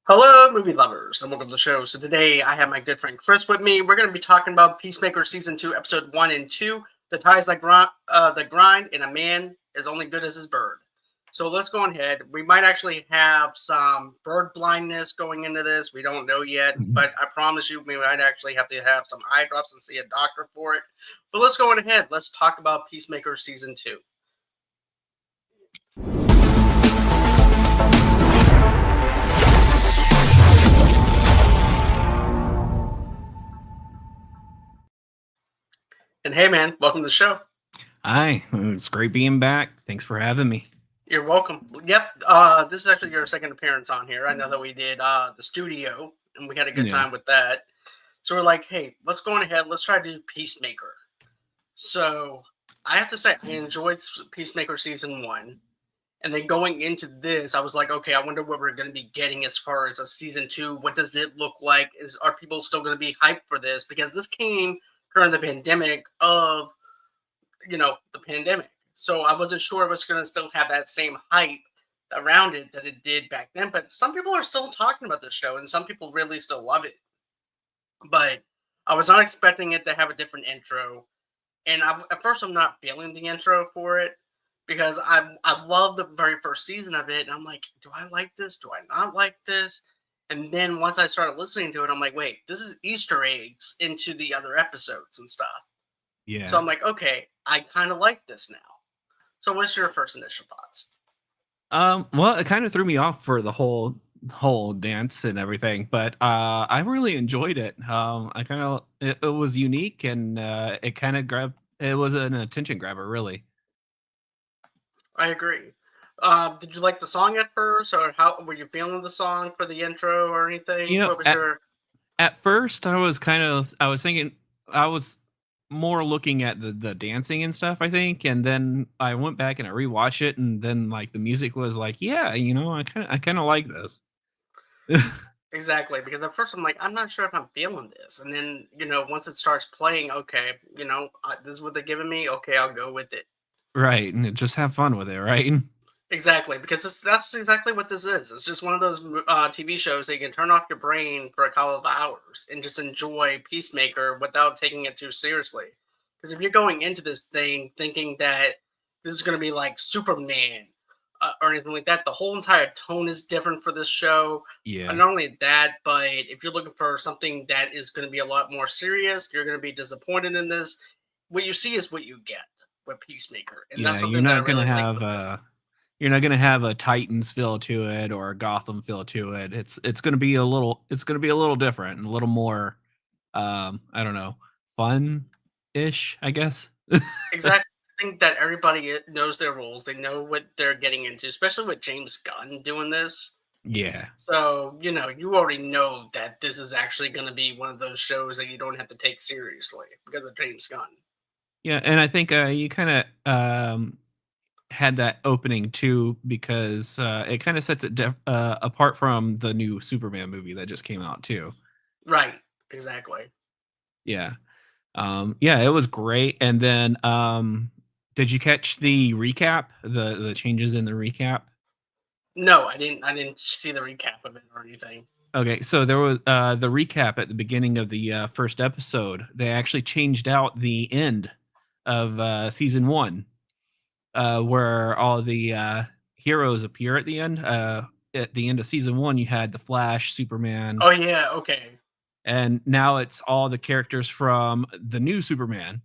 Hello, movie lovers, and welcome to the show. So today I have my good friend Chris with me. We're going to be talking about Peacemaker season 2, episode 1 and 2. The ties that grind, and a man is only good as his bird. So let's go ahead. We might actually have some bird blindness going into this. We don't know yet, Mhm. but I promise you, we might actually have to have some eye drops and see a doctor for it. But let's go on ahead. Let's talk about Peacemaker season 2. And hey, man, welcome to the show. Hi, it's great being back. Thanks for having me. You're welcome. Yep. This is actually your second appearance on here. I know that we did the studio and we had a good Yeah. time with that. So we're like, hey, let's go on ahead. Let's try to do Peacemaker. So I have to say, I enjoyed Peacemaker season 1. And then going into this, I was like, okay, I wonder what we're going to be getting as far as a season 2. What does it look like? Are people still going to be hyped for this? Because this came during the pandemic of the pandemic. So I wasn't sure it was going to still have that same hype around it that it did back then. But some people are still talking about this show, and some people really still love it. But I was not expecting it to have a different intro, and at first I'm not feeling the intro for it because I love the very first season of it, and I'm like, do I like this? Do I not like this? And then once I started listening to it, I'm like, wait, this is Easter eggs into the other episodes and stuff. So Yeah. I'm like, okay, I kind of like this now. So what's your first initial thoughts? Well, it kind of threw me off for the whole dance and everything, but I really enjoyed it. I kind of it was unique and it kind of grabbed. It was an attention grabber, really. I agree. Did you like the song at first, or how were you feeling the song for the intro or You anything? know, What was your at first I was thinking I was more looking at the dancing and stuff, I think, and then I went back and I rewatched it, and then like the music was like, yeah, I kind of like this. exactly? Because at first I'm like, I'm not sure if I'm feeling this, and then once it starts playing, okay, this is what they're giving me. Okay, I'll go with it. Right, and just have fun with it, right? Exactly, because that's exactly what this is. It's just one of those TV shows that you can turn off your brain for a couple of hours and just enjoy Peacemaker without taking it too seriously. Because if you're going into this thing thinking that this is going to be like Superman or anything like that, the whole entire tone is different for this show. And Yeah. not only that, but if you're looking for something that is going to be a lot more serious, you're going to be disappointed in this. What you see is what you get with Peacemaker, and that's Yeah, something that I really like with it. you're not gonna have a Titans feel to it or a Gotham feel to it. It's gonna be a little different and a little more I don't know, fun-ish, I guess. Exactly. I think that everybody knows their roles. They know what they're getting into, especially with James Gunn doing this. Yeah. So, you already know that this is actually going to be one of those shows that you don't have to take seriously because of James Gunn. Yeah, and I think, you kinda, had that opening too because, it kinda sets it apart from the new Superman movie that just came out too. Right. Exactly. Yeah. Yeah, it was great. And then, did you catch the recap? The changes in the recap? No, I didn't see the recap of it or anything. Okay, so there was the recap at the beginning of the first episode. They actually changed out the end of season one, where all the heroes appear at the end. At the end of season one, you had the Flash, Superman, Oh yeah, okay. and now it's all the characters from the new Superman.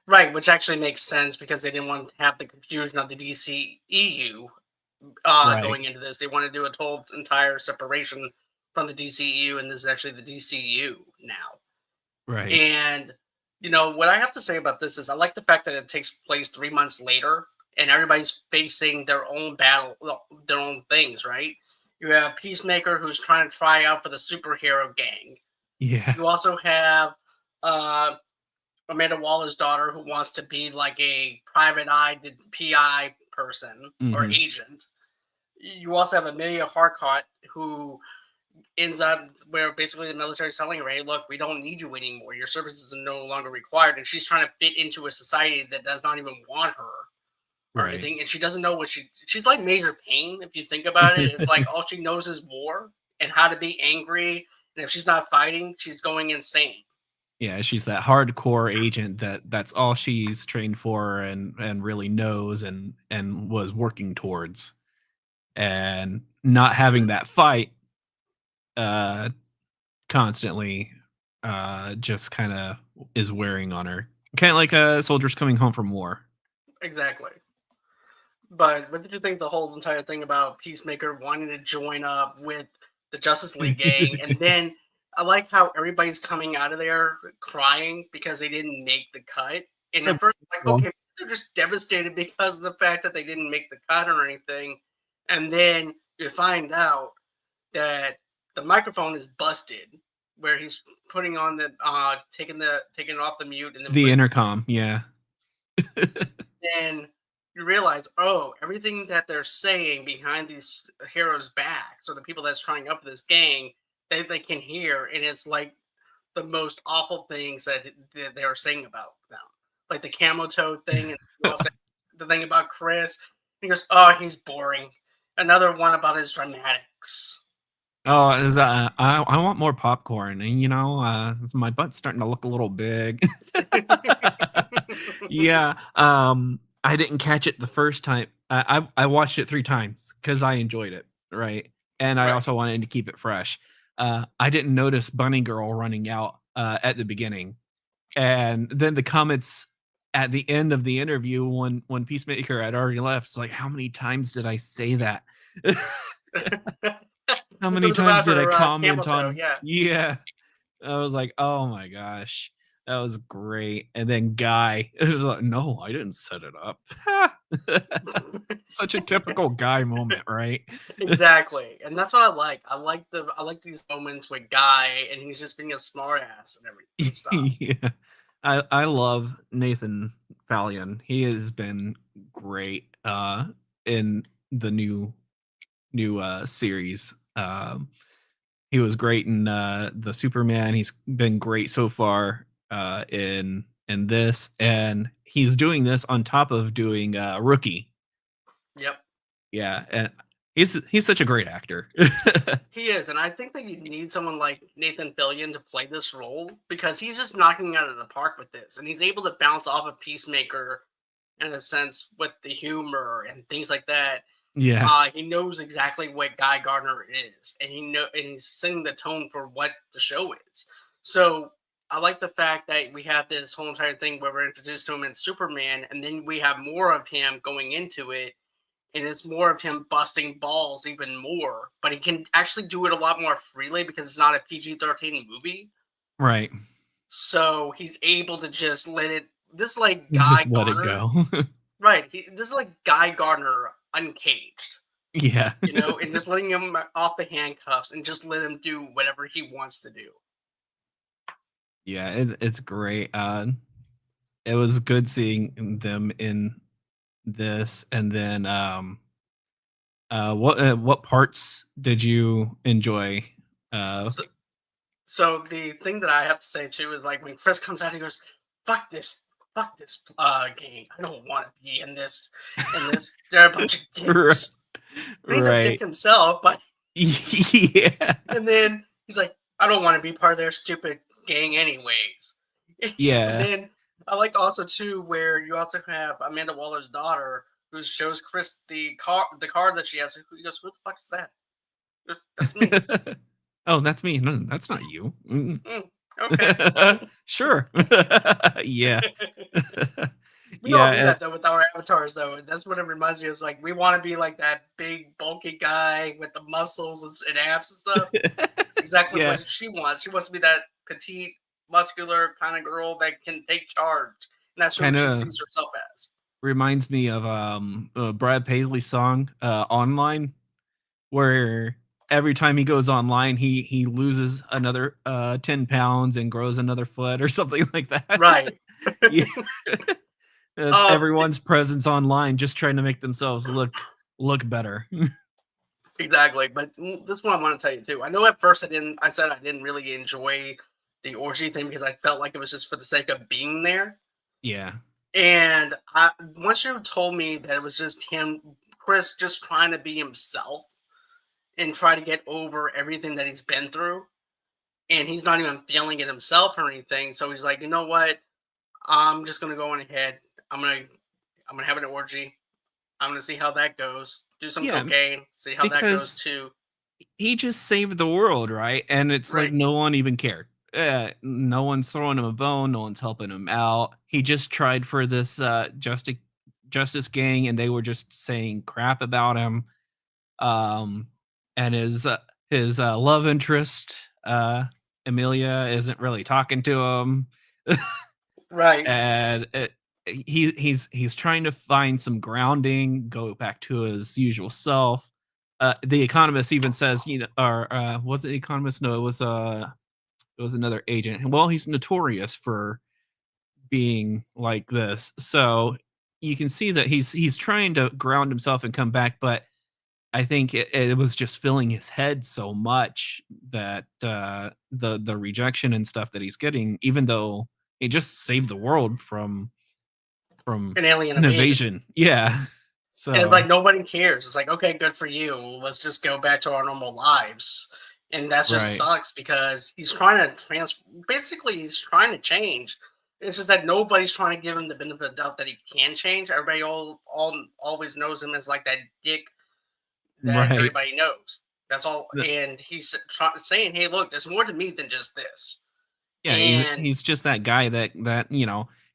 Right, which actually makes sense because they didn't want to have the confusion of the DCEU Right, going into this. They want to do a total entire separation from the DCEU, and this is actually the DCU now. right. And what I have to say about this is I like the fact that it takes place 3 months later, and everybody's facing their own battle, well, their own things. Right? You have Peacemaker who's trying to try out for the superhero gang. Yeah. You also have uh, Amanda Waller's daughter who wants to be like a private eye PI person or Hmm. agent. You also have Amelia Harcourt who ends up where basically the military is telling her, hey, look, we don't need you anymore. Your services are no longer required. And she's trying to fit into a society that does not even want her. or anything, and she doesn't know what she's like Major Pain. If you think about it, it's like all she knows is war and how to be angry, and if she's not fighting, she's going insane. Yeah, she's that hardcore agent that's all she's trained for and really knows and was working towards. And not having that fight uh constantly just kind of is wearing on her. Kind of like soldiers coming home from war. Exactly. But what did you think the whole entire thing about Peacemaker wanting to join up with the Justice League gang? And then I like how everybody's coming out of there crying because they didn't make the cut. And at first, like, okay, they're just devastated because of the fact that they didn't make the cut or anything. And then you find out that the microphone is busted, where he's putting on the taking off the mute and then The intercom, yeah. then you realize, oh, everything that they're saying behind these heroes' backs, or the people that's trying up this gang, they can hear, and it's like the most awful things that they are saying about them, like the camel toe thing, and also the thing about Chris. He goes, "Oh, he's boring." Another one about his dramatics. Oh, I want more popcorn, and my butt's starting to look a little big. Yeah, I didn't catch it the first time. I watched it 3 times because I enjoyed it, right? And I also wanted to keep it fresh. I didn't notice Bunny Girl running out at the beginning, and then the comments at the end of the interview when Peacemaker had already left, it's like, how many times did I say that? How many times did I comment on? Yeah. I was like, oh my gosh, that was great. And then Guy, it was like, no, I didn't set it up. Such a typical Guy moment, right? Exactly, and that's what I like. I like these moments with Guy, and he's just being a smartass and everything stuff. Yeah, I love Nathan Fillion. He has been great in the new series. He was great in the Superman. He's been great so far in this, and he's doing this on top of doing Rookie. Yep. Yeah, and he's such a great actor. He is, and I think that you need someone like Nathan Fillion to play this role because he's just knocking it out of the park with this, and he's able to bounce off of Peacemaker in a sense with the humor and things like that. Yeah. He knows exactly what Guy Gardner is, and he's setting the tone for what the show is. So I like the fact that we have this whole entire thing where we're introduced to him in Superman, and then we have more of him going into it, and it's more of him busting balls even more. But he can actually do it a lot more freely because it's not a PG-13 movie, Right. so he's able to just let it. This like Guy Just let Gardner, it go. right? This is like Guy Gardner uncaged. Yeah. And just letting him off the handcuffs and just let him do whatever he wants to do. Yeah, it's great. It was good seeing them in this, and then what parts did you enjoy? So the thing that I have to say too is like when Chris comes out, he goes, fuck this gang. I don't want to be in this. They're a bunch of dicks." He's a dick himself, but yeah. And then he's like, I don't want to be part of their stupid gang anyways. Yeah. And then I like also too where you also have Amanda Waller's daughter who shows Chris the card that she has. He goes, "Who the fuck is that?" Goes, "That's me." Oh, that's me. No, that's not you. Okay. Sure. Yeah. We all do that though with our avatars though. That's what it reminds me of. It's like we want to be like that big bulky guy with the muscles and abs and stuff. Exactly what she wants. She wants to be that petite, muscular kind of girl that can take charge. And that's what she sees herself as. Reminds me of Brad Paisley's song Online, where every time he goes online, he loses another 10 pounds and grows another foot or something like that. Right. Yeah. It's everyone's presence online, just trying to make themselves look better. Exactly. But this one I want to tell you too. I know at first I said I didn't really enjoy the orgy thing because I felt like it was just for the sake of being there. Yeah. And once you told me that it was just him, Chris, just trying to be himself and try to get over everything that he's been through, and he's not even feeling it himself or anything. So he's like, you know what? I'm just gonna go on ahead. I'm gonna I'm gonna have an orgy. I'm gonna see how that goes. Do some Yeah, cocaine. See how that goes because too. he just saved the world, right? And it's like Right. no one even cared. No one's throwing him a bone. No one's helping him out. He just tried for this justice gang, and they were just saying crap about him. Um, and his love interest, Amelia, isn't really talking to him. Right. And he's trying to find some grounding, go back to his usual self. The Economist even says, or was it Economist? No, it was another agent. Well, he's notorious for being like this, so you can see that he's trying to ground himself and come back, but I think it was just filling his head so much that the rejection and stuff that he's getting, even though he just saved the world from An alien an invasion. invasion. Yeah. And it's So like nobody cares. It's like, okay, good for you. Let's just go back to our normal lives. And that just right, sucks because he's trying to basically he's trying to change. It's just that nobody's trying to give him the benefit of the doubt that he can change. Everybody all always knows him as like that dick that right. everybody knows. That's all. The- And he's saying, "Hey, look, there's more to me than just this." yeah, And he's just that guy that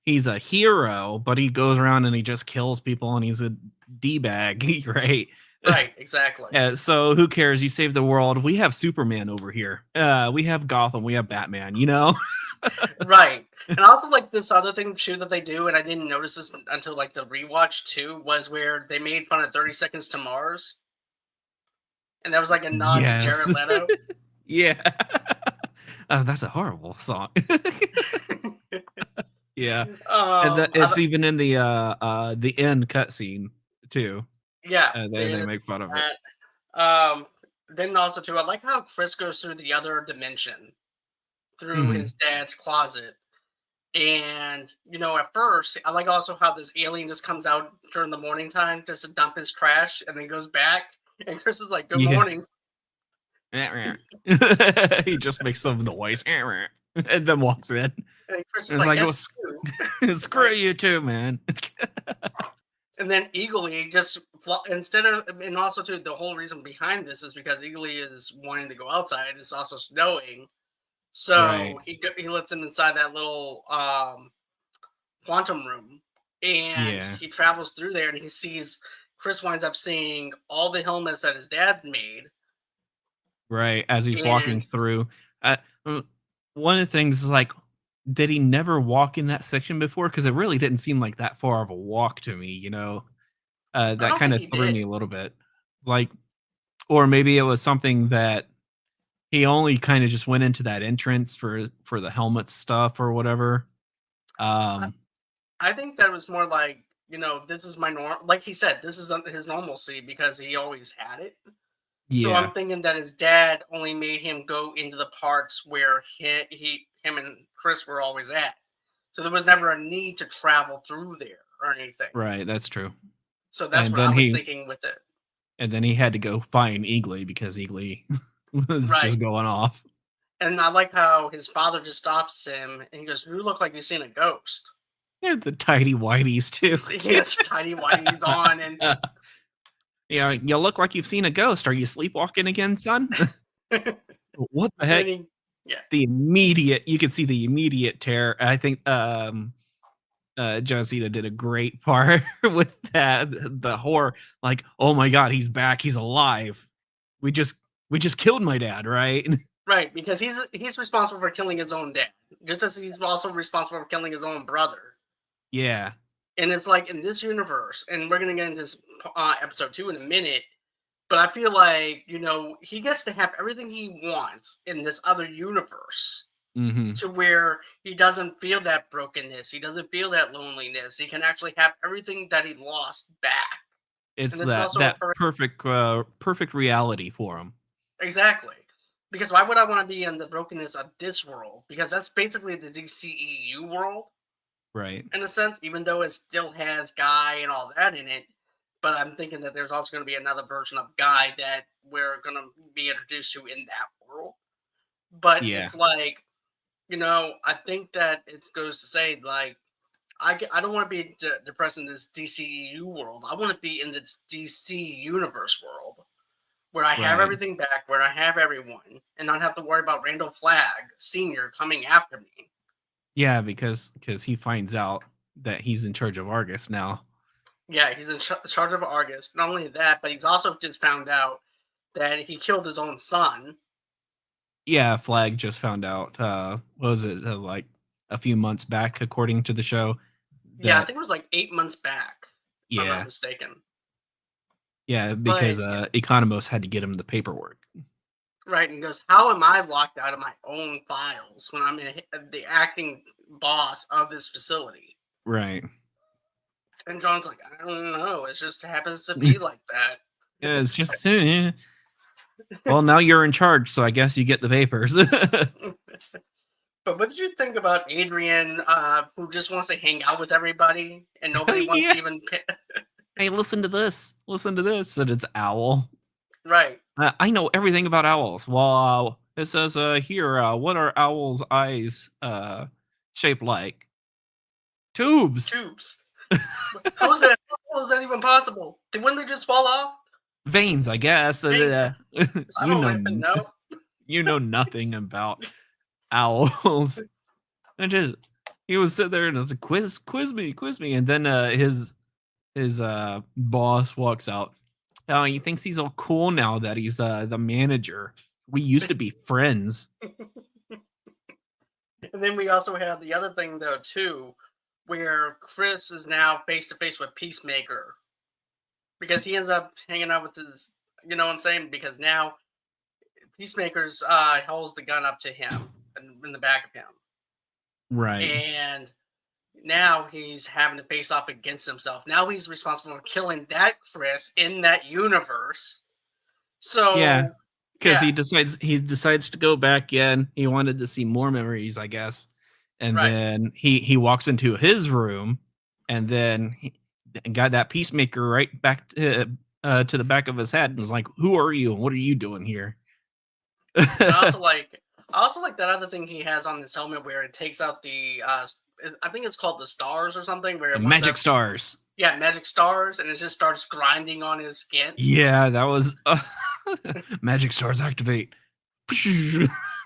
he's a hero, but he goes around and he just kills people and he's a d bag, right? right, exactly. So who cares? You save the world. We have Superman over here. We have Gotham. We have Batman. Right. And I also like this other thing too that they do, and I didn't notice this until like the rewatch too, was where they made fun of 30 Seconds to Mars. And that was like a nod to Yes. Jared Leto. Yeah. That's a horrible song. Yeah. And I, it's even in the end cutscene too. yeah, They make fun of it. that. Then also too, I like how Chris goes through the other dimension through Mhm. his dad's closet. And at first, I like also how this alien just comes out during the morning time just to dump his trash and then goes back. And Chris is like, "Good Yeah. morning." He just makes some noise and then walks in. And Chris is It's like, like, "F well, you." screw Like, you too, man. and then Eagly just instead of, and also too, the whole reason behind this is because Eagly is wanting to go outside. It's also snowing, so Right. he lets him inside that little quantum room, and Yeah. he travels through there, and he sees Chris winds up seeing all the helmets that his dad made, Right, as he's walking and through. Uh, uh, One of the things is like, did he never walk in that section before? Because it really didn't seem like that far of a walk to me. I That don't think kinda he threw did. me a little bit. Like, or maybe it was something that he only kinda just went into that entrance for the helmet stuff or whatever. I, Um, I think that was more like, this is my norm. Like he said, this is his normalcy because he always had it. So yeah. I'm thinking that his dad only made him go into the parts where him and Chris were always at. So there was never a need to travel through there or anything. Right, that's true. So that's And what I then was he thinking with it. and then he had to go find Eagly because Eagly was Right. just going off. And I like how his father just stops him and he goes, "You look like you've seen a ghost." They're the tidy whities too. He has tiny whities on, and Yeah, you look like you've seen a ghost. Are you sleepwalking again, son? and What the then heck? yeah, You could see the immediate terror. I think John Cena did a great part with that. The horror, like, oh my god, he's back, he's alive. We just we just killed my dad, right? right, because he's responsible for killing his own dad, just as he's also responsible for killing his own brother. Yeah. And it's like in this universe, and we're gonna get into this, episode 2 in a minute. But I feel like he gets to have everything he wants in this other universe, Mhm. to where he doesn't feel that brokenness, he doesn't feel that loneliness. He can actually have everything that he lost back, It's and it's that also a that perfect. perfect reality for him. Exactly. Because why would I want to be in the brokenness of this world? Because that's basically the DCEU world. Right. in a sense, even though it still has Guy and all that in it. But I'm thinking that there's also going to be another version of Guy that we're going to be introduced to in that world. But Yeah. it's like, I think that it goes to say, like, I don't want to be depressed in this DCEU world. I want to be in the DC universe world where I have Right. everything back, where I have everyone, and not have to worry about Randall Flagg Sr. coming after me. Yeah, because he finds out that he's in charge of Argus now. Yeah, he's in charge of Argus. Not only that, but he's also just found out that he killed his own son. Yeah, Flag just found out. What was it like a few months back, according to the show? Yeah, I That think it was like 8 months back, if I'm not yeah, mistaken. yeah, But because Economos had to get him the paperwork. right, and he goes, "How am I locked out of my own files when I'm the acting boss of this facility?" Right. And John's like, "I don't know. It just happens to be like that." Yeah, it's just well, now you're in charge, so I guess you get the papers. But what did you think about Adrian, who just wants to hang out with everybody and nobody wants Yeah. to even Hey, listen to this. Listen to this. And it's Owl. right I know everything about owls. Well, it says here, what are owls' eyes shaped like? Tubes. tubes? How is that even possible? Wouldn't they just fall off? Veins, I guess. Hey, I You don't know, even know. you know nothing about owls. And just he was sitting there and was like, quiz me, and then his boss walks out. He thinks he's all cool now that he's the manager. We used to be friends. And then we also have the other thing though too, where Chris is now face to face with Peacemaker because he ends up hanging out with his, you know what I'm saying? Because now Peacemaker's holds the gun up to him in the back of him, Right. and now he's having to face off against himself. Now he's responsible for killing that Chris in that universe. Yeah, So because yeah, he decides to go back in. He wanted to see more memories, I guess. And right. then he walks into his room, and then he got that Peacemaker right back to the back of his head, and was like, "Who are you? And what are you doing here?" And I also like that other thing he has on his helmet where it takes out the I think it's called the stars or something where The it winds magic up, stars. yeah, magic stars, and it just starts grinding on his skin. Yeah, that was magic stars activate,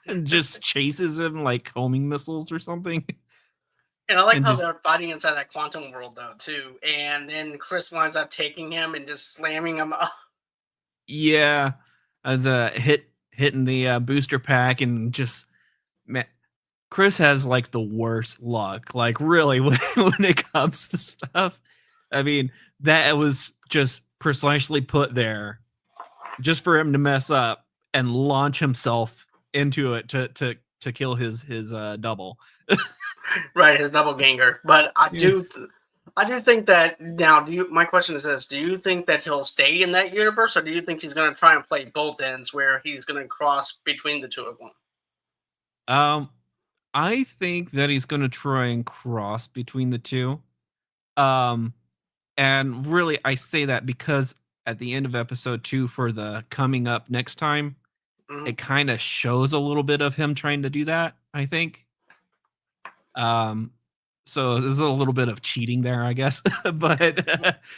and just chases him like homing missiles or something, And I like and how just they're fighting inside that quantum world though too. And then Chris winds up taking him and just slamming him up. yeah, the hitting the booster pack and just man, Chris has like the worst luck. Like really, when it comes to stuff, I mean that was just precisely put there just for him to mess up and launch himself into it to kill his double. Right, his doppelganger. But I Yeah. do I do think that now my question is this, do you think that he'll stay in that universe or do you think he's gonna try and play both ends where he's gonna cross between the two of them? Um, I think that he's gonna try and cross between the two. Um, and really, I say that because at the end of episode 2 for the coming up next time, Mhm. it kind of shows a little bit of him trying to do that, I think. Um, so there's a little bit of cheating there, I guess. But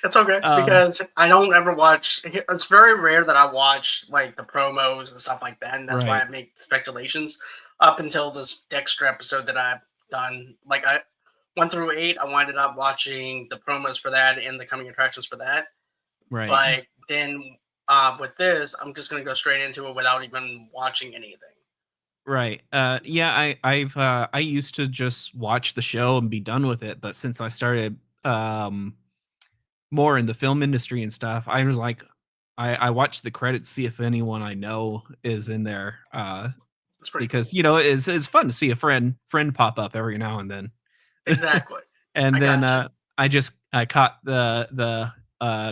It's okay um, because I don't ever watch. It's very rare that I watch like the promos and stuff like that, and that's why right, I make speculations. Up until this Dexter episode that I've done, like I 1 through 8, I winded up watching the promos for that and the coming attractions for that. right. But then with this, I'm just gonna go straight into it without even watching anything. Right. Yeah, I used to just watch the show and be done with it, but since I started more in the film industry and stuff, I was like I watch the credits, see if anyone I know is in there. It's pretty cool. Because it's fun to see a friend pop up every now and then. Exactly. And I then got you. I caught the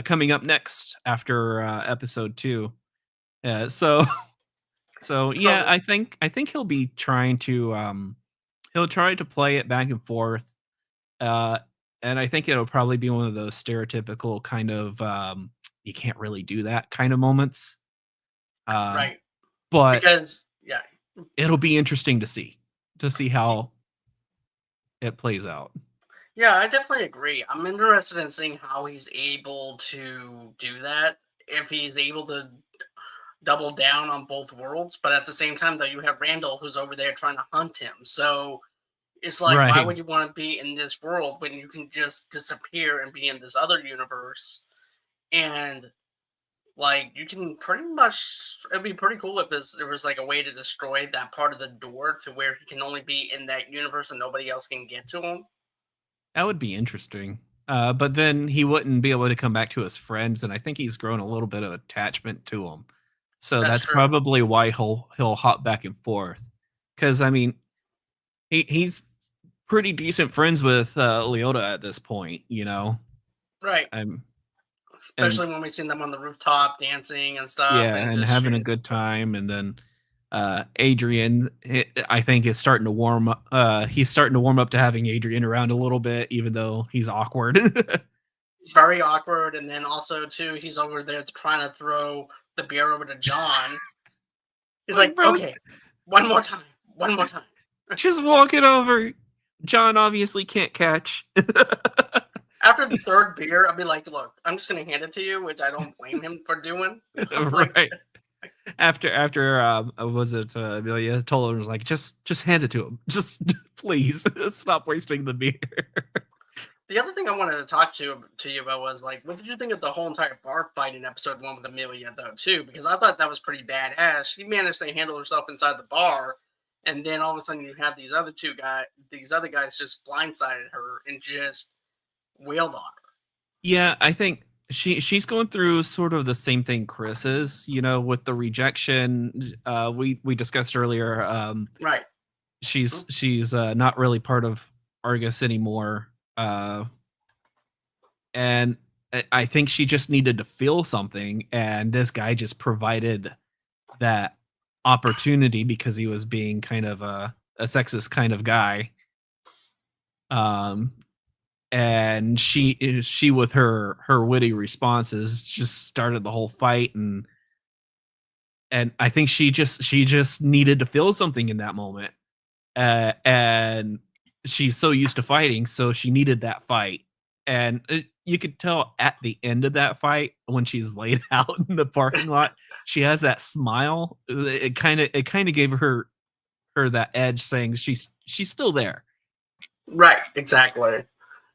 coming up next after episode 2. So so yeah, So I think he'll be trying to he'll try to play it back and forth. Uh, and I think it'll probably be one of those stereotypical kind of you can't really do that kind of moments. Right. But Because yeah. it'll be interesting to see how it plays out. Yeah, I definitely agree. I'm interested in seeing how he's able to do that. If he's able to double down on both worlds, but at the same time, though, you have Randall who's over there trying to hunt him. So it's like, why Right. would you want to be in this world when you can just disappear and be in this other universe? And like, you can pretty much, it'd be pretty cool if there was like a way to destroy that part of the door to where he can only be in that universe and nobody else can get to him. That would be interesting. But then he wouldn't be able to come back to his friends, and I think he's grown a little bit of attachment to them. So That's that's true. probably why he'll hop back and forth. Because I mean, he's pretty decent friends with Leota at this point, you know. Right. Um, and Especially when we seen them on the rooftop dancing and stuff yeah, and and just having a shooting. good time, and then Adrian, I think is starting to warm up. He's starting to warm up to having Adrian around a little bit, even though he's awkward. It's very awkward, and then also too, he's over there trying to throw the beer over to John. He's Like, like, bro, "Okay, one more time." just walk it over. John obviously can't catch. After the third beer, I'll be like, "Look, I'm just gonna hand it to you," which I don't blame him for doing. I'm like, Right. After was it Amelia told him, was like, just hand it to him. Just please stop wasting the beer. the other thing I wanted to talk to you about was like, what did you think of the whole entire bar fight in episode one with Amelia though too? Because I thought that was pretty badass. She managed to handle herself inside the bar, and then all of a sudden you have these other guys just blindsided her and just wailed on her. Yeah, I think she's going through sort of the same thing Chris is, you know, with the rejection. We discussed earlier. Right. She's not really part of Argus anymore. And I think she just needed to feel something, and this guy just provided that opportunity because he was being kind of a sexist kind of guy. Um, and she with her witty responses just started the whole fight, and I think she just needed to feel something in that moment. And she's so used to fighting, so she needed that fight. And you could tell at the end of that fight when she's laid out in the parking lot, she has that smile. It kind of gave her that edge, saying she's still there. Right. Exactly.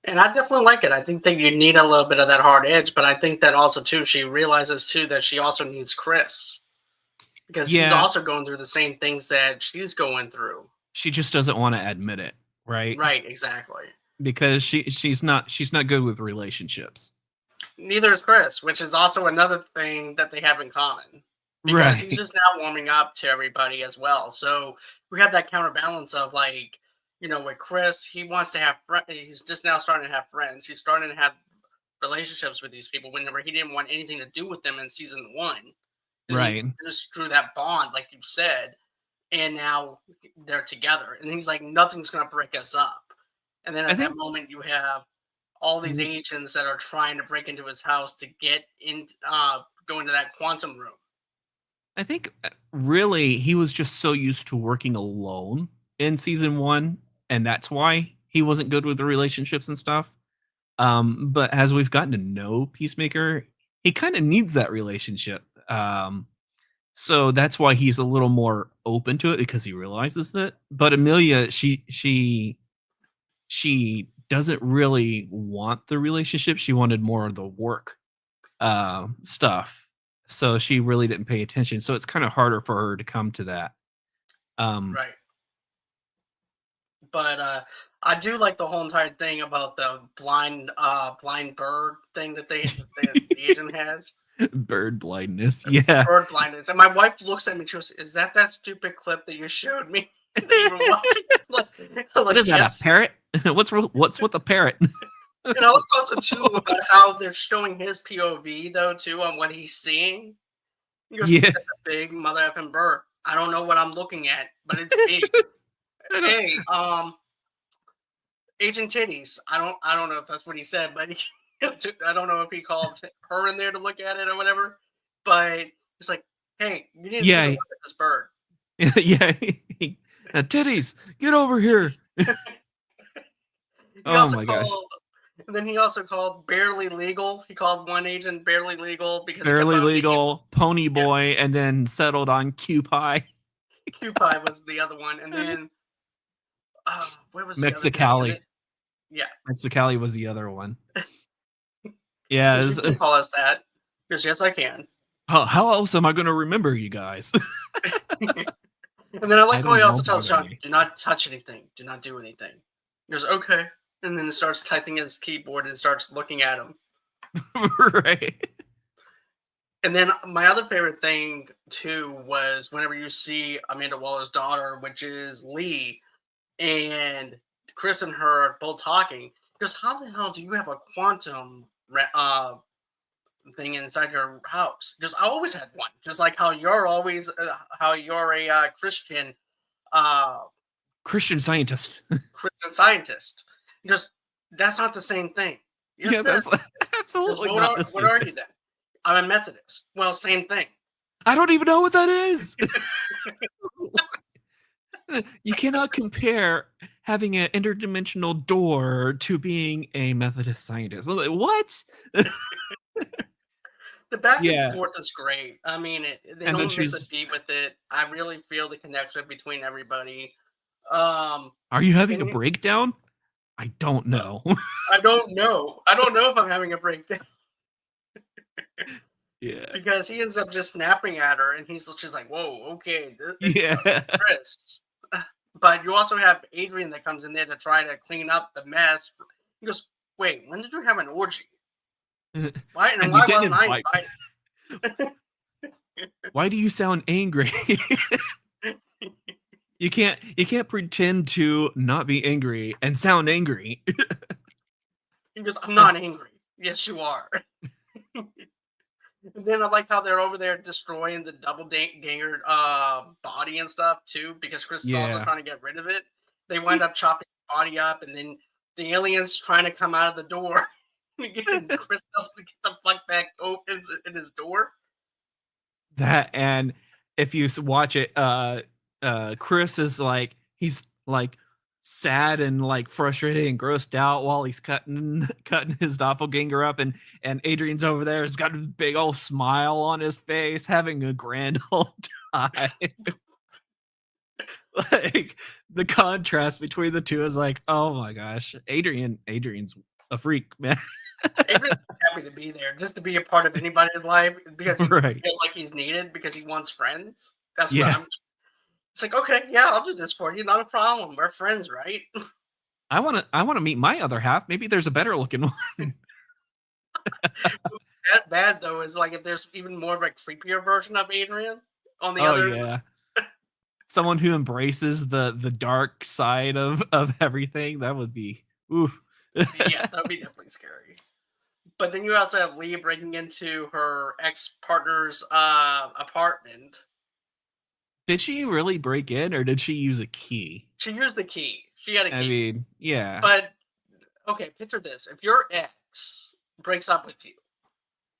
And I definitely like it. I think that you need a little bit of that hard edge, but I think that also too she realizes too that she also needs Chris because he's Yeah, also going through the same things that she's going through. she just doesn't want to admit it, right? Right. Exactly. Because she's not good with relationships. Neither is Chris, which is also another thing that they have in common because he's Right. just now warming up to everybody as well. So we have that counterbalance of like, with Chris, he wants to have he's just now starting to have friends. He's starting to have relationships with these people whenever he didn't want anything to do with them in season one. And he Right. just drew that bond, like you said, and now they're together. And he's like, nothing's gonna break us up. And then I at that think moment, you have all these agents that are trying to break into his house to get in, go into that quantum room. I think really he was just so used to working alone in season 1, and that's why he wasn't good with the relationships and stuff. But as we've gotten to know Peacemaker, he kind of needs that relationship. So that's why he's a little more open to it because he realizes that. But Amelia, she doesn't really want the relationship. She wanted more of the work stuff. So she really didn't pay attention. So it's kind of harder for her to come to that. Um, Right. But I do like the whole entire thing about the blind bird thing that the agent has. bird blindness. Yeah. Bird blindness. And my wife looks at me and she goes, "Is that stupid clip that you showed me that you were watching?" like, What like, is that? A yes. parrot? What's with the parrot? And I was also too about how they're showing his POV though too on what he's seeing. He goes, Yeah. "That's a big mother effing bird. I don't know what I'm looking at, but it's big." I don't, Hey, Agent Titties. I don't know if that's what he said, but I don't know if he called her in there to look at it or whatever. But it's like, hey, you need to take a Yeah, look at this bird. yeah. Titties, get over here. He Oh also my gosh. called, and then he also called barely legal. He called one agent barely legal because he kept Barely on being legal, Pony Boy, and then settled on Q Pie. Cupid was the other one, and then where was the other thing? And Mexicali. then, yeah, Mexicali was the other one. Yeah. you can call us that. Because yes, I can. How else am I going to remember you guys? And then I like I how he don't also know tells about our John, "Do names. not touch anything. Do not do anything." He goes, "Okay," and then starts typing his keyboard and starts looking at him. Right. And then my other favorite thing too was whenever you see Amanda Waller's daughter, which is Lee, and Chris and her are both talking. He goes, "How the hell do you have a quantum thing inside your house?" Because I always had one, just like how you're always how you're a uh, Christian Scientist. Christian scientist. Because that's not the same thing. Yes, Yeah, it that's is. Because absolutely not the what same are thing. you then? I'm a Methodist. Well, same thing. I don't even know what that is. You cannot compare having an interdimensional door to being a Methodist scientist. I'm like, what? The back and Yeah. forth is great. I mean, they And then don't miss a she's, beat with it. I really feel the connection between everybody. are you having a And breakdown? I don't know. I don't know. I don't know if I'm having a breakdown Yeah. because he ends up just snapping at her, and he's just like, "Whoa, okay, Yeah. Chris." But you also have Adrian that comes in there to try to clean up the mess. He goes, "Wait, when did you have an orgy? Why and And you why didn't wasn't I invite. invited?" Why do you sound angry? You can't pretend to not be angry and sound angry. He goes, "I'm not angry." Yes, you are. And then I like how they're over there destroying the doppelganger body and stuff too, because Chris is also Yeah. trying to get rid of it. They wind up chopping the body up, and then the aliens trying to come out of the door. And Chris doesn't get the fuck back open in his door. That, and if you watch it, Chris is like, he's like sad and like frustrated and grossed out while he's cutting his doppelganger up, and Adrian's over there has got a big old smile on his face, having a grand old time. Like, the contrast between the two is like, oh my gosh, Adrian's a freak, man. Avery's happy to be there, just to be a part of anybody's life because he Right. feels like he's needed because he wants friends. That's what Yeah. I'm. It's like, okay, yeah, I'll do this for you. Not a problem. We're friends, right? I want to meet my other half. Maybe there's a better looking one. That bad though is like if there's even more of a creepier version of Adrian on the Oh other. yeah. Someone who embraces the dark side of everything. That would be oof. Yeah, that would be definitely scary. But then you also have Lee breaking into her ex partner's apartment. Did she really break in, or did she use a key? She used the key. She had a I key. mean, yeah. But okay, picture this: if your ex breaks up with you,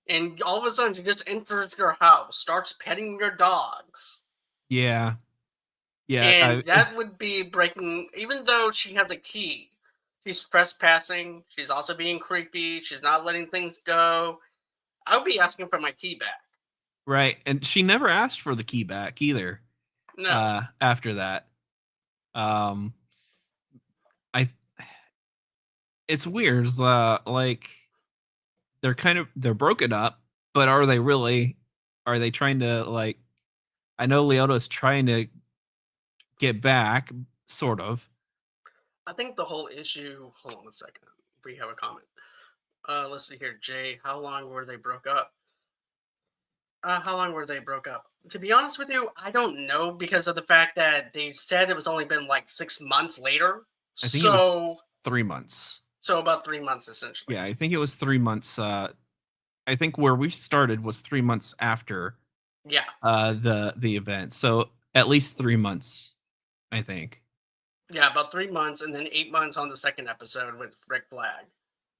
and all of a sudden she just enters your house, starts petting your dogs, Yeah. Yeah. and that would be breaking. Even though she has a key, she's trespassing. She's also being creepy. She's not letting things go. I would be asking for my key back. Right. And she never asked for the key back either. No, After that. Um I It's weird. Like, they're broken up, but are they really? Are they trying to, like, I know Leota's trying to get back, sort of. I think the whole issue. Hold on a second. We have a comment. Let's see here, Jay. How long were they broke up? How long were they broke up? To be honest with you, I don't know because of the fact that they said it was only been like 6 months later. I think it was So, 3 months. so about 3 months essentially. Yeah, I think it was 3 months. I think where we started was 3 months after Yeah. the event. So at least 3 months, I think. Yeah, about 3 months, and then 8 months on the second episode with Rick Flag.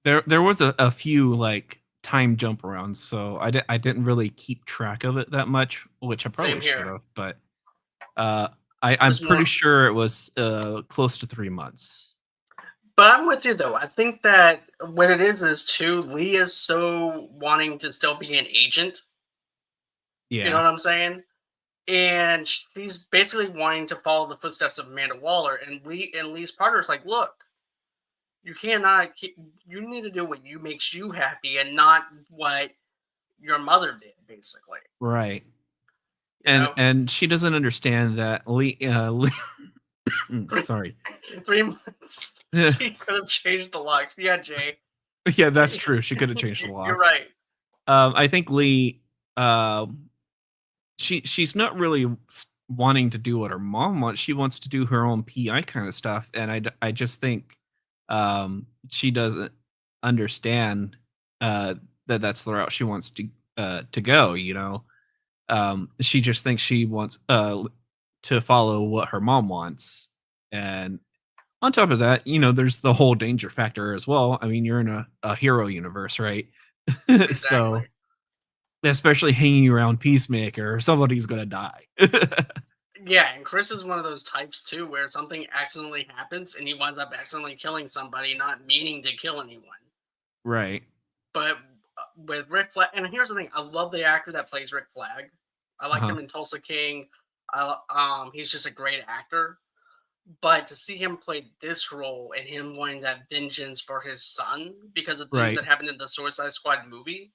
There was a few like time jump arounds, so I didn't really keep track of it that much, which I Same probably should here. have. But It I'm was pretty more. sure it was close to 3 months. But I'm with you though. I think that what it is too, Lee is so wanting to still be an agent. You know Yeah, what I'm saying? And she's basically wanting to follow the footsteps of Amanda Waller. And Lee's partner is like, look, you cannot. You need to do what you makes you happy, and not what your mother did. Basically, right. you know. And she doesn't understand that Lee sorry. 3 months. She could have changed the locks. Yeah, Jay. Yeah, that's true. She could have changed the You're locks. right. I think Lee, she's not really wanting to do what her mom wants. She wants to do her own PI kind of stuff, and I just think she doesn't understand that that's the route she wants to go. She just thinks she wants to follow what her mom wants, and on top of that, there's the whole danger factor as well. I mean, you're in a hero universe, right? Exactly. So, especially hanging around Peacemaker, somebody's gonna die. Yeah, and Chris is one of those types too, where something accidentally happens and he winds up accidentally killing somebody, not meaning to kill anyone. Right. But with Rick Flag, and here's the thing: I love the actor that plays Rick Flag. I like Uh-huh. him in Tulsa King. He's just a great actor. But to see him play this role and him wanting that vengeance for his son because of things Right. that happened in the Suicide Squad movie,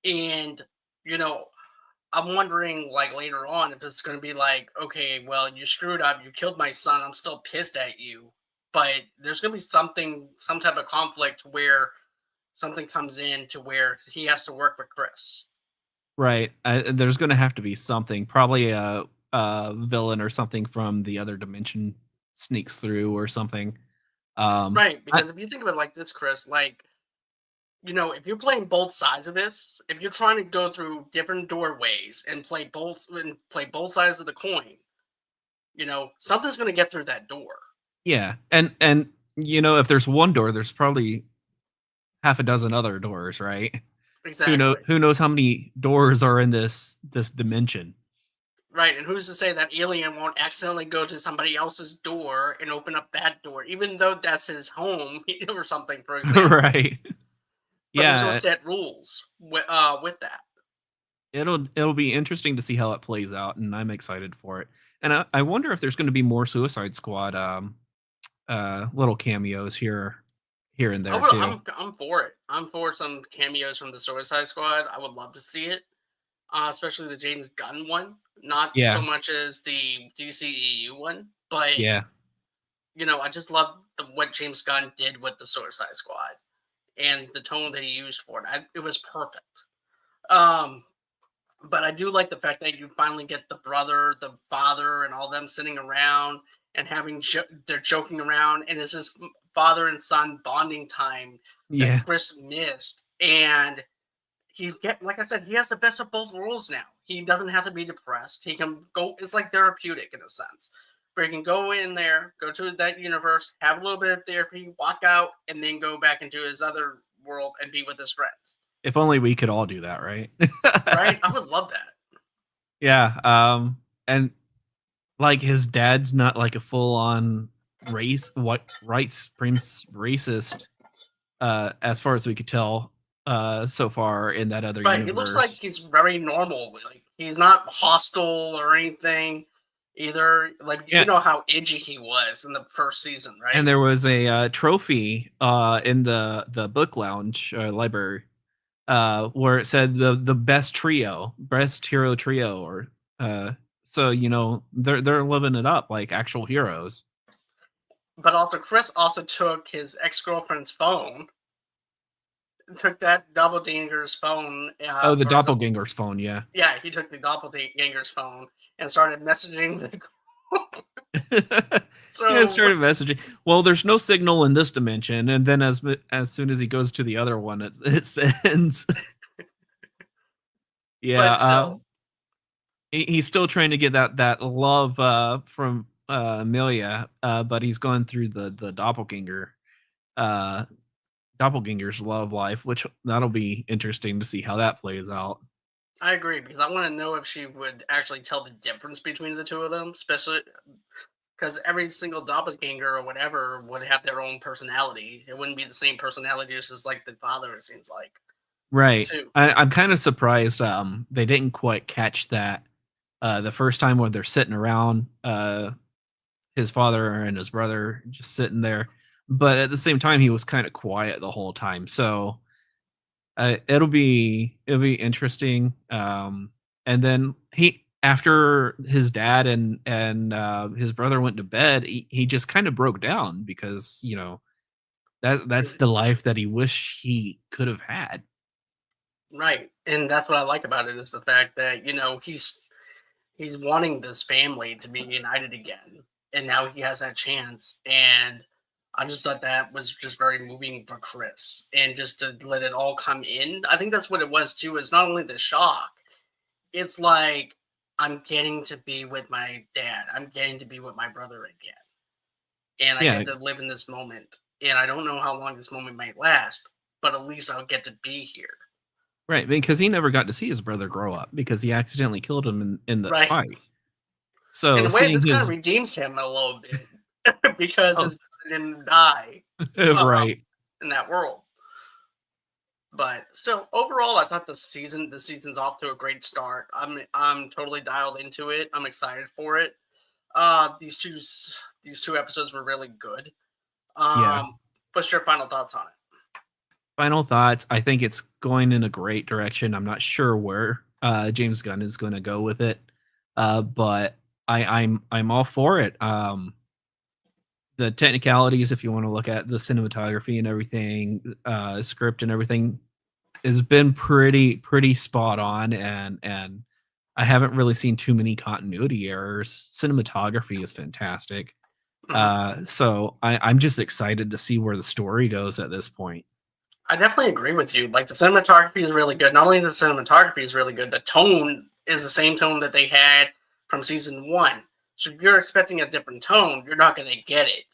and you know, I'm wondering, like, later on if it's going to be like, okay, well, you screwed up, you killed my son, I'm still pissed at you, but there's going to be some type of conflict where something comes in to where he has to work with Chris. Right. There's gonna have to be something, probably a villain or something from the other dimension sneaks through or something. Right, I because if you think of it like this, Chris, like, if you're playing both sides of this, if you're trying to go through different doorways and play both sides of the coin, something's going to get through that door. Yeah, and if there's one door, there's probably half a dozen other doors, right? Exactly. Who knows how many doors are in this dimension? Right, and who's to say that alien won't accidentally go to somebody else's door and open up that door, even though that's his home or something, for example. Right. But there's no Yeah, set rules with that. it'll be interesting to see how it plays out, and I'm excited for it. And I wonder if there's going to be more Suicide Squad little cameos here and there too. I'm for it. I'm for some cameos from the Suicide Squad. I would love to see it, especially the James Gunn one. Not so Yeah, much as the DCEU one, but yeah, I just love what James Gunn did with the Suicide Squad and the tone that he used for it. It was perfect. Um, but I do like the fact that you finally get the brother, the father, and all them sitting around and they're joking around, and it's this father and son bonding time that yeah, Chris missed, and like I said, he has the best of both worlds now. He doesn't have to be depressed. He can go. It's like therapeutic in a sense, where he can go in there, go to that universe, have a little bit of therapy, walk out, and then go back into his other world and be with his friends. if only we could all do that, right? Right? I would love that. Yeah, and like his dad's not like a full on rights prince racist, as far as we could tell, so far in that other Right. He looks like universe. he's very normal. Like he's not hostile or anything either. Like Yeah, how edgy he was in the first season, and right? there was a trophy in the book lounge library where it said the best hero trio, or so they're living it up like actual heroes. But also Chris also took his ex-girlfriend's phone, took that doppelganger's phone Oh, the for his. doppelganger's phone, yeah. Yeah, he took the doppelganger's phone and started messaging the. Yeah, it So started messaging. Well, there's no signal in this dimension, and then as soon as he goes to the other one, it sends. Yeah, but still. he's still trying to get that love from Amelia, but he's going through the uh, doppelganger's love life, which that'll be interesting to see how that plays out. I agree because I want to know if she would actually tell the difference between the two of them, especially because every single doppelganger or whatever would have their own personality. It wouldn't be the same personality as like the father. It seems like Right. too. I'm kind of surprised they didn't quite catch that the first time when they're sitting around his father and his brother just sitting there, but at the same time he was kind of quiet the whole time. So it'll be interesting. And then he after his dad and his brother went to bed, he just kind of broke down because that's Is the life that he wished he could have had. right, and that's what I like about it is the fact that he's wanting this family to be united again, and now he has that chance. And I just thought that was just very moving for Chris, and just to let it all come in. I think that's what it was too. Is not only the shock, it's like I'm getting to be with my dad. I'm getting to be with my brother again, and I Yeah, get to live in this moment. And I don't know how long this moment might last, but at least I'll get to be here. right, because he never got to see his brother grow up because he accidentally killed him in the Right. fight. In So a way, seeing this kind of his redeems him a little bit because oh, his brother didn't die um, right. in that world. But still, overall, I thought the season's off to a great start. I'm totally dialed into it. I'm excited for it. These two episodes were really good. Yeah. What's your final thoughts on it? Final thoughts. I think it's going in a great direction. I'm not sure where James Gunn is going to go with it, but I'm all for it. The technicalities, if you want to look at the cinematography and everything, script and everything, has been pretty spot on, and I haven't really seen too many continuity errors. Cinematography is fantastic. Mhm. So I'm just excited to see where the story goes at this point. I definitely agree with you. Like the cinematography is really good. Not only the cinematography is really good, the tone is the same tone that they had from season one. So if you're expecting a different tone, you're not going to get it.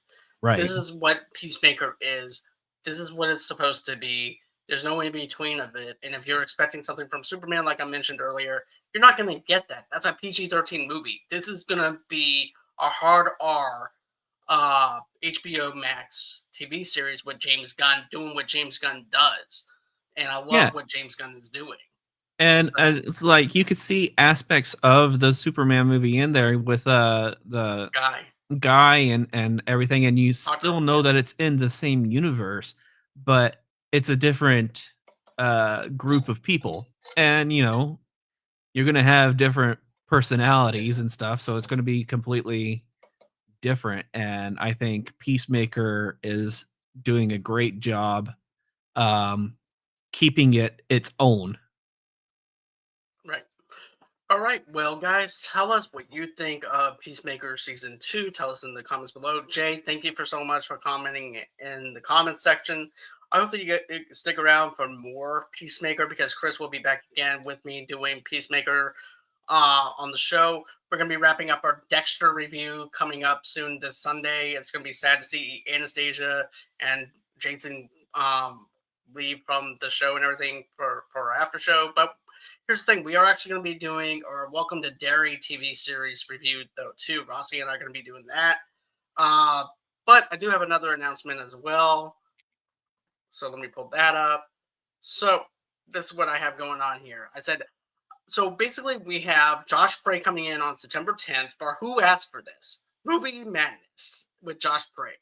This Right. is what Peacemaker is. This is what it's supposed to be. There's no in between of it. And if you're expecting something from Superman, like I mentioned earlier, you're not going to get that. That's a PG-13 movie. This is going to be a hard R HBO Max TV series with James Gunn doing what James Gunn does. And I Yeah. love what James Gunn is doing. And So, it's like you could see aspects of the Superman movie in there with the guy, guy and everything, and you Harcourt, still know yeah. that it's in the same universe, but it's a different group of people. And you're gonna have different personalities and stuff, so it's gonna be completely different. And I think Peacemaker is doing a great job um keeping it its own. Right. All right. Well, guys, tell us what you think of Peacemaker season two. Tell us in the comments below. Jay, thank you for so much for commenting in the comments section. I hope that you stick around for more Peacemaker because Chris will be back again with me doing Peacemaker on the show. We're going to be wrapping up our Dexter review coming up soon this Sunday. It's going to be sad to see Anastasia and Jason leave from the show and everything for our after show. But here's the thing: we are actually going to be doing our Welcome to Derry TV series review, though. Too, Rossi and I are going to be doing that. Uh, but I do have another announcement as well. So let me pull that up. So this is what I have going on here. I said so basically, we have Josh Prey coming in on September 10th for Who Asked for This? Movie Madness with Josh Prey.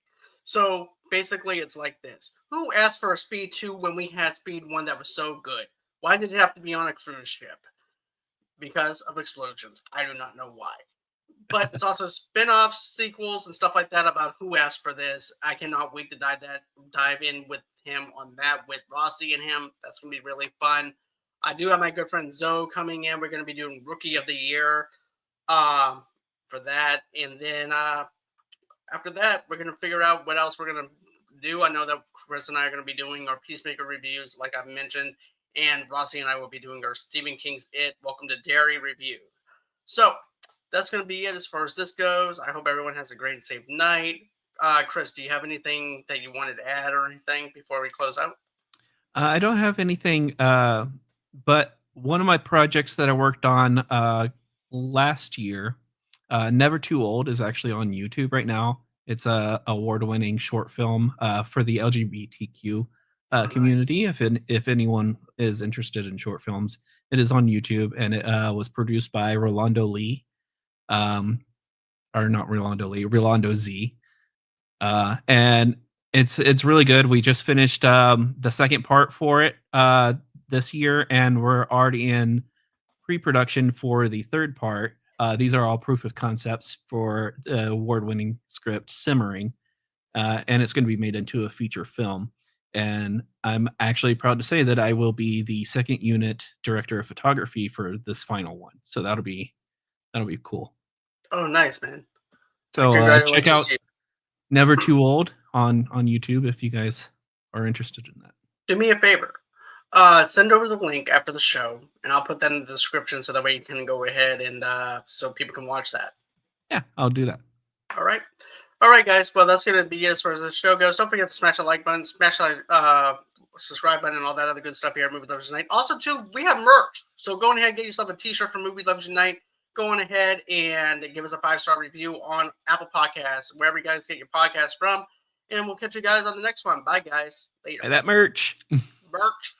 So basically, it's like this: Who asked for a Speed 2 when we had Speed 1 that was so good? Why did it have to be on a cruise ship? Because of explosions. I do not know why. But it's also spin-offs, sequels, and stuff like that about Who Asked for This. I cannot wait to dive in with him on that with Rossi and him. That's gonna be really fun. I do have my good friend Zoe coming in. We're gonna be doing Rookie of the Year for that, and then after that, we're gonna figure out what else we're gonna do. I know that Chris and I are gonna be doing our Peacemaker reviews, like I've mentioned, and Rossi and I will be doing our Stephen King's It Welcome to Derry review. So that's going to be it as far as this goes. I hope everyone has a great and safe night. Chris, do you have anything that you wanted to add or anything before we close out? I don't have anything, but one of my projects that I worked on last year, Never Too Old, is actually on YouTube right now. It's a award-winning short film for the LGBTQ community. Nice. If anyone is interested in short films, it is on YouTube, and it was produced by Rolando Lee, or not Rolando Lee, Rolando Z. And it's really good. We just finished the second part for it this year, and we're already in pre-production for the third part. These are all proof of concepts for the award-winning script Simmering, and it's going to be made into a feature film. And I'm actually proud to say that I will be the second unit director of photography for this final one. So that'll be cool. Oh, nice, man. So check Congratulations out to you. Never Too Old on YouTube if you guys are interested in that. Do me a favor. Send over the link after the show, and I'll put that in the description so that way you can go ahead and so people can watch that. Yeah, I'll do that. All right. All right, guys. Well, that's going to be it as far as the show goes. Don't forget to smash the like button, smash the subscribe button, and all that other good stuff here at Movie Lovers Unite. Also, too, we have merch. So go on ahead and get yourself a t-shirt from Movie Lovers Unite. Go on ahead and give us a 5-star review on Apple Podcasts, wherever you guys get your podcasts from. And we'll catch you guys on the next one. Bye, guys. Later. Buy that merch. Merch.